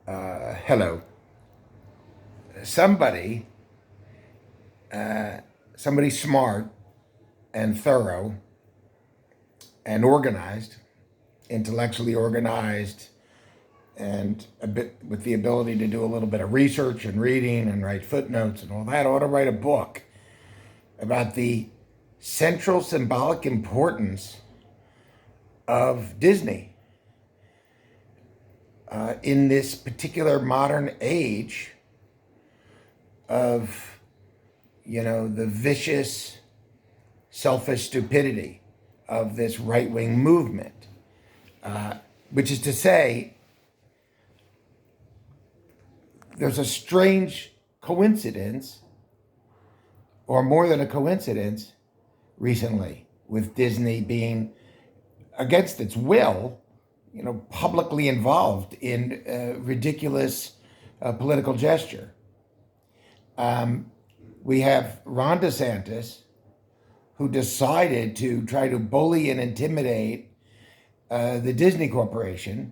Hello. Somebody, somebody smart and thorough and organized, intellectually organized, and a bit with the ability to do a little bit of research and reading and write footnotes and all that, ought to write a book about the central symbolic importance of Disney in this particular modern age of, the vicious, selfish stupidity of this right wing movement, which is to say, there's a strange coincidence, or more than a coincidence, recently, with Disney being, against its will, publicly involved in ridiculous political gesture. We have Ron DeSantis, who decided to try to bully and intimidate the Disney Corporation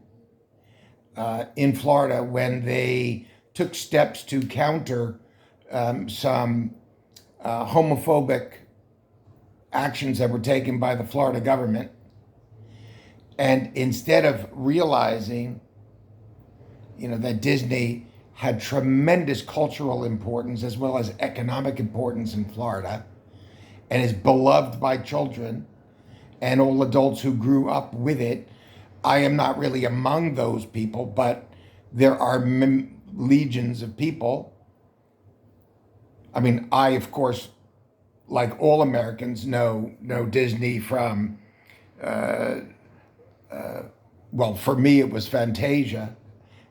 in Florida when they took steps to counter some homophobic actions that were taken by the Florida government. And instead of realizing, that Disney had tremendous cultural importance as well as economic importance in Florida and is beloved by children and all adults who grew up with it. I am not really among those people, but there are legions of people. I mean, I, of course, like all Americans, know Disney from, well, for me, it was Fantasia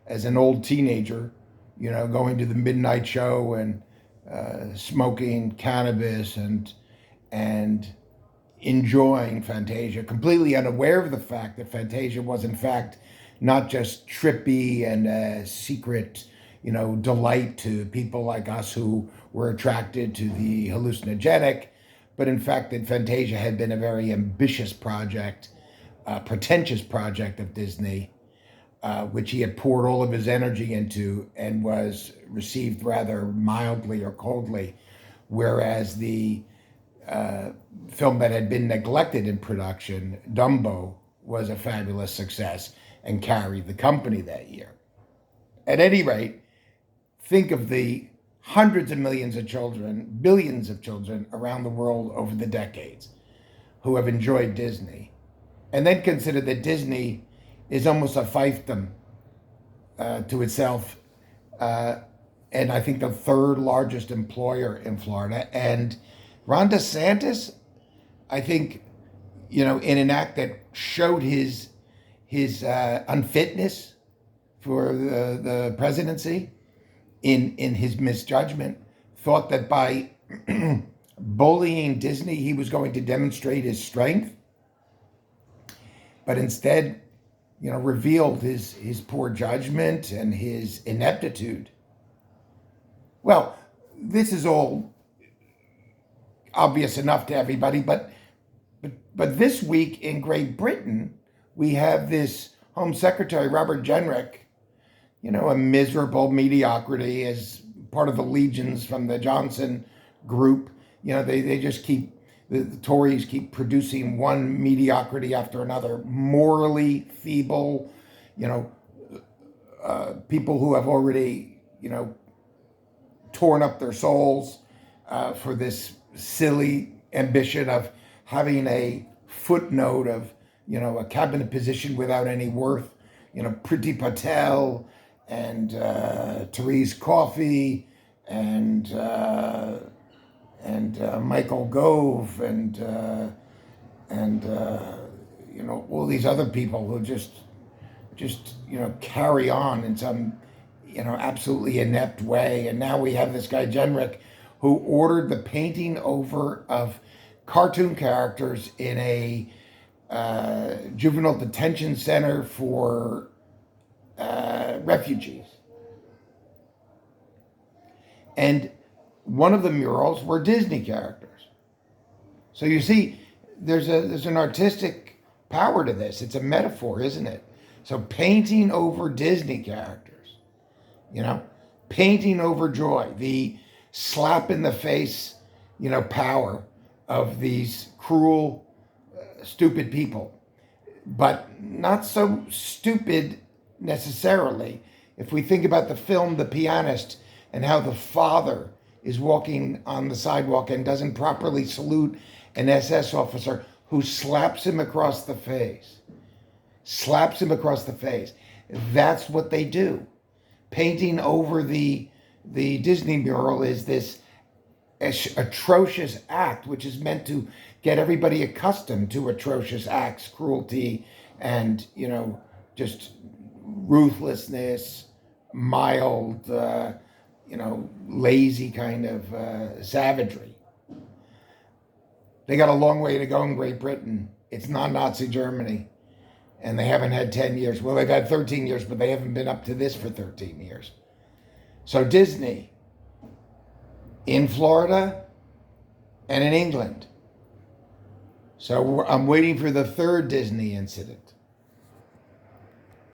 as an old teenager, going to the midnight show and smoking cannabis and enjoying Fantasia, completely unaware of the fact that Fantasia was, in fact, not just trippy and a secret, delight to people like us who were attracted to the hallucinogenic, but in fact that Fantasia had been a very ambitious project, pretentious project of Disney, which he had poured all of his energy into and was received rather mildly or coldly, whereas the film that had been neglected in production, Dumbo, was a fabulous success and carried the company that year. At any rate, think of the hundreds of millions of children, billions of children around the world over the decades who have enjoyed Disney. And then consider that Disney is almost a fiefdom to itself, and I think the third largest employer in Florida. And Ron DeSantis, I think, in an act that showed his unfitness for the presidency, in his misjudgment, thought that by bullying Disney, he was going to demonstrate his strength, but instead, revealed his poor judgment and his ineptitude. Well, this is all obvious enough to everybody, but this week in Great Britain, we have this Home Secretary, Robert Jenrick, a miserable mediocrity as part of the legions from the Johnson group. They just the Tories keep producing one mediocrity after another, morally feeble, people who have already, torn up their souls for this silly ambition of having a footnote of, a cabinet position without any worth, Priti Patel and Therese Coffey and Michael Gove and all these other people who just carry on in some absolutely inept way. And now we have this guy Jenrick who ordered the painting over of cartoon characters in a juvenile detention center for refugees. And one of the murals were Disney characters. So you see, there's an artistic power to this. It's a metaphor, isn't it? So painting over Disney characters. you know, painting over joy, the slap in the face, power of these cruel, stupid people. But not so stupid necessarily. If we think about the film The Pianist and how the father is walking on the sidewalk and doesn't properly salute an SS officer who slaps him across the face. Slaps him across the face. That's what they do. Painting over the Disney mural is this atrocious act, which is meant to get everybody accustomed to atrocious acts, cruelty, and, just ruthlessness, mild, lazy kind of savagery. They got a long way to go in Great Britain. It's not Nazi Germany. And they haven't had 10 years. Well, they've had 13 years, but they haven't been up to this for 13 years. So Disney, in Florida and in England. So I'm waiting for the third Disney incident.